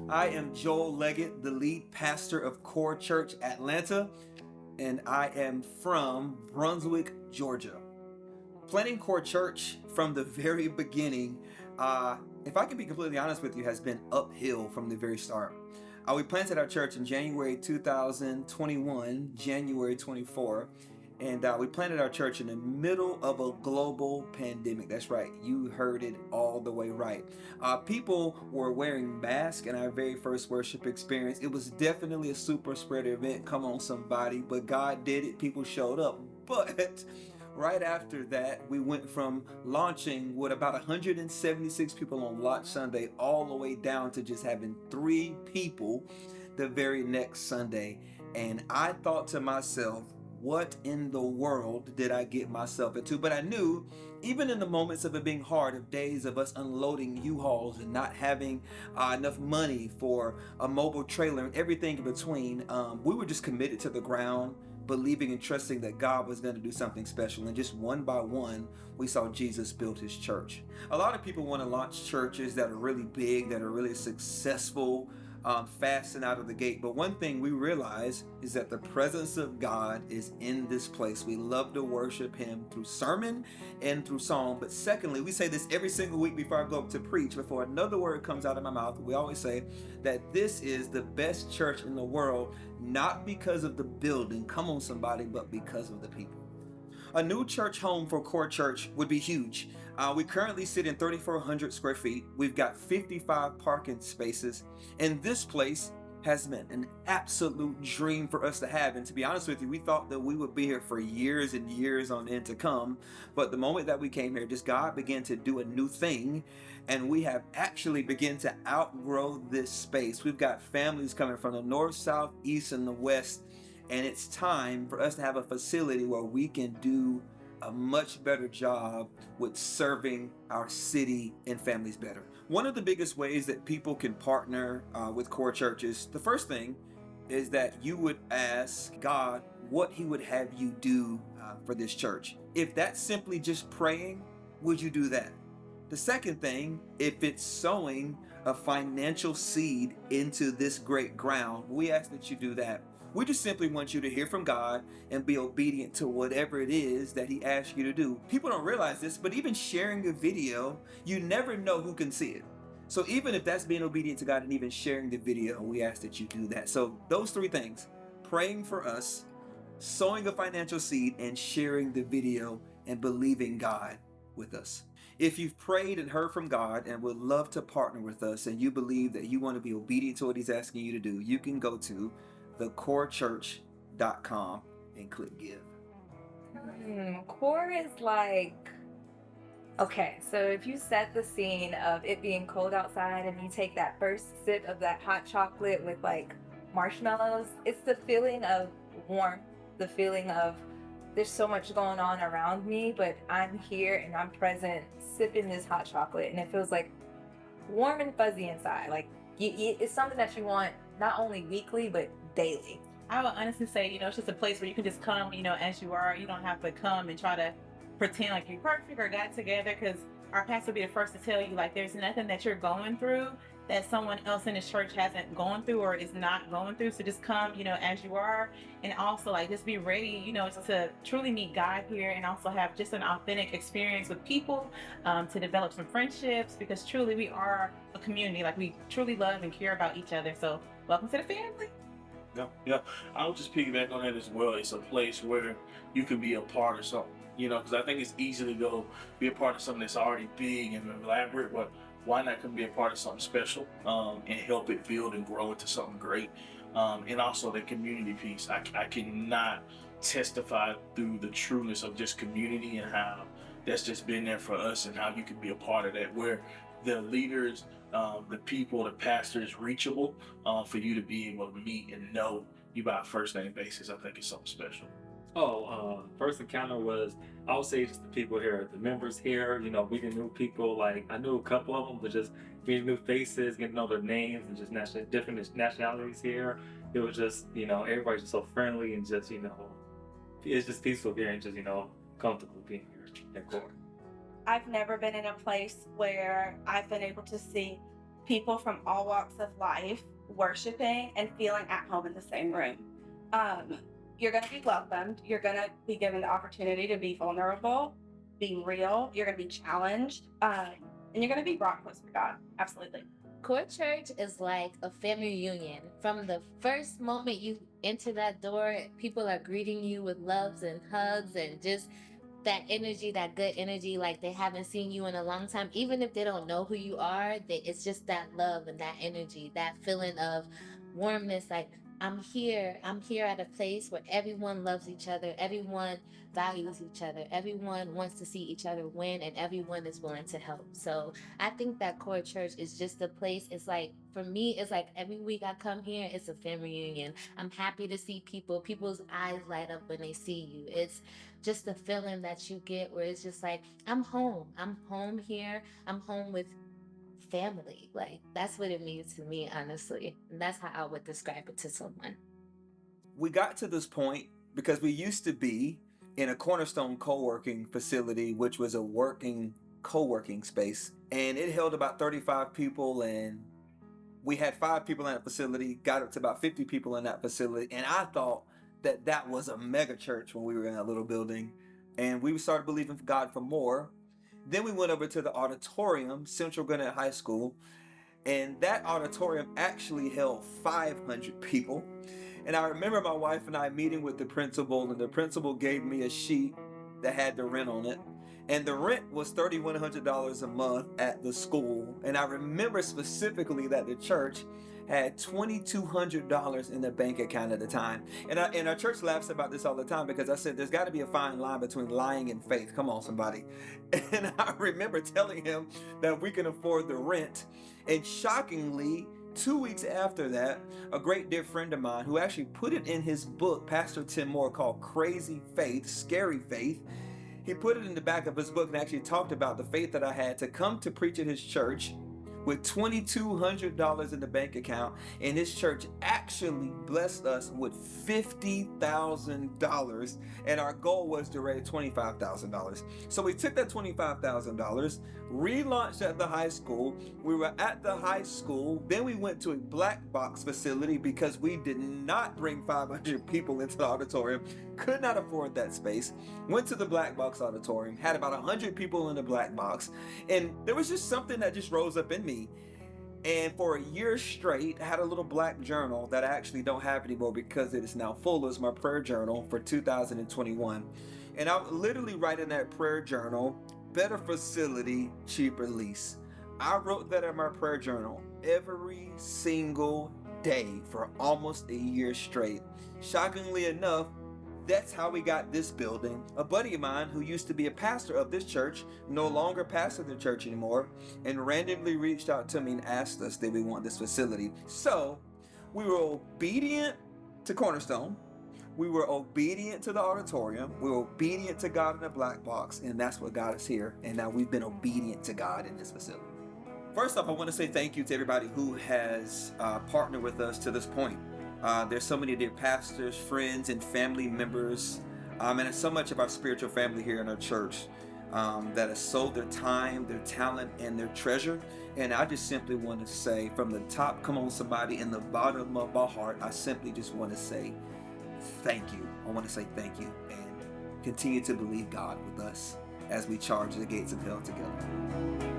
I am Joel Leggett, the lead pastor of Core Church Atlanta, and I am from Brunswick, Georgia. Planning Core Church from the very beginning, if I can be completely honest with you, has been uphill from the very start. We planted our church in January 2021, January 24, and we planted our church in the middle of a global pandemic. That's right, you heard it all the way right. People were wearing masks in our very first worship experience. It was definitely a super spreader event. Come on, somebody, but God did it. People showed up. But right after that, we went from launching with about 176 people on launch Sunday all the way down to just having 3 people the very next Sunday. And I thought to myself, what in the world did I get myself into? But I knew, even in the moments of it being hard, of days of us unloading U-Hauls and not having enough money for a mobile trailer and everything in between, we were just committed to the ground, believing and trusting that God was going to do something special. And just one by one, we saw Jesus build his church. A lot of people want to launch churches that are really big, that are really successful, fast and out of the gate. But one thing we realize is that the presence of God is in this place. We love to worship him through sermon and through song. But secondly, we say this every single week before I go up to preach, before another word comes out of my mouth. We always say that this is the best church in the world, not because of the building, come on somebody, but because of the people. A new church home for Core Church would be huge. We currently sit in 3,400 square feet. We've got 55 parking spaces, and this place has been an absolute dream for us to have. And to be honest with you, we thought that we would be here for years and years on end to come. But the moment that we came here, just God began to do a new thing, and we have actually begun to outgrow this space. We've got families coming from the north, south, east, and the west. And it's time for us to have a facility where we can do a much better job with serving our city and families better. One of the biggest ways that people can partner with Core Churches, the first thing is that you would ask God what he would have you do for this church. If that's simply just praying, would you do that? The second thing, if it's sowing a financial seed into this great ground, we ask that you do that. We just simply want you to hear from God and be obedient to whatever it is that he asks you to do. People don't realize this, but even sharing a video, you never know who can see it. So even if that's being obedient to God and even sharing the video, we ask that you do that. So those 3 things, praying for us, sowing a financial seed, and sharing the video and believing God with us. If you've prayed and heard from God and would love to partner with us, and you believe that you want to be obedient to what he's asking you to do, you can go to thecorechurch.com and click give. Core is like, okay, so if you set the scene of it being cold outside and you take that first sip of that hot chocolate with like marshmallows, it's the feeling of warmth, the feeling of there's so much going on around me, but I'm here and I'm present sipping this hot chocolate, and it feels like warm and fuzzy inside. Like it's something that you want not only weekly, but daily. I would honestly say, it's just a place where you can just come, as you are. You don't have to come and try to pretend like you're perfect or got together, because our pastor will be the first to tell you, like, there's nothing that you're going through that someone else in the church hasn't gone through or is not going through. So just come, as you are, and also like just be ready, to truly meet God here, and also have just an authentic experience with people, to develop some friendships, because truly we are a community. Like, we truly love and care about each other. So welcome to the family. Yeah. I'll just piggyback on that as well. It's a place where you can be a part of something, because I think it's easy to go be a part of something that's already big and elaborate, but why not come be a part of something special, and help it build and grow into something great? And also the community piece. I cannot testify through the trueness of just community and how that's just been there for us, and how you can be a part of that, where the leaders, the people, the pastor is reachable, for you to be able to meet and know you by a first name basis. I think it's something special. First encounter was, I would say, just the people here, the members here, meeting new people. Like, I knew a couple of them, but just meeting new faces, getting to know their names, and just different nationalities here. It was just, everybody's just so friendly, and just, it's just peaceful here, and just, comfortable being here at Core. I've never been in a place where I've been able to see people from all walks of life worshiping and feeling at home in the same room. You're going to be welcomed. You're going to be given the opportunity to be vulnerable, be real. You're going to be challenged, and you're going to be brought closer to God. Absolutely. Core Church is like a family reunion. From the first moment you enter that door, people are greeting you with loves and hugs and just that energy, that good energy, like they haven't seen you in a long time. Even if they don't know who you are, it's just that love and that energy, that feeling of warmness. Like, I'm here at a place where everyone loves each other, everyone values each other, everyone wants to see each other win, and everyone is willing to help. So I think that Core Church is just a place. It's like, for me, it's like every week I come here, it's a family reunion. I'm happy to see people's eyes light up when they see you. It's just the feeling that you get where it's just like, I'm home here, I'm home with family. Like, that's what it means to me, honestly. And that's how I would describe it to someone. We got to this point because we used to be in a Cornerstone co-working facility, which was a working co-working space, and it held about 35 people, and we had 5 people in that facility, got up to about 50 people in that facility, and I thought that was a mega church when we were in that little building, and we started believing God for more. Then we went over to the auditorium, Central Gwinnett High School, and that auditorium actually held 500 people. And I remember my wife and I meeting with the principal, and the principal gave me a sheet that had the rent on it. And the rent was $3,100 a month at the school. And I remember specifically that the church had $2,200 in the bank account at the time. And our church laughs about this all the time because I said, there's got to be a fine line between lying and faith. Come on, somebody. And I remember telling him that we can afford the rent. And shockingly, 2 weeks after that, a great dear friend of mine who actually put it in his book, Pastor Tim Moore, called Crazy Faith, Scary Faith, he put it in the back of his book and actually talked about the faith that I had to come to preach at his church with $2,200 in the bank account, and his church actually blessed us with $50,000, and our goal was to raise $25,000. So we took that $25,000, relaunched at the high school. We were at the high school, then we went to a black box facility because we did not bring 500 people into the auditorium, could not afford that space. Went to the black box auditorium, had about 100 people in the black box, and there was just something that just rose up in me. And for a year straight, I had a little black journal that I actually don't have anymore because it is now full. It's my prayer journal for 2021. And I would literally write in that prayer journal, better facility, cheaper lease. I wrote that in my prayer journal every single day for almost a year straight. Shockingly enough, that's how we got this building. A buddy of mine who used to be a pastor of this church, no longer pastor the church anymore, and randomly reached out to me and asked us, did we want this facility? So we were obedient to Cornerstone. We were obedient to the auditorium. We were obedient to God in the black box, and that's what got us here. And now we've been obedient to God in this facility. First off, I want to say thank you to everybody who has partnered with us to this point. There's so many dear pastors, friends, and family members, and so much of our spiritual family here in our church that has sold their time, their talent, and their treasure. And I just simply want to say from the top, come on somebody, in the bottom of my heart, I simply just want to say thank you. I want to say thank you and continue to believe God with us as we charge the gates of hell together.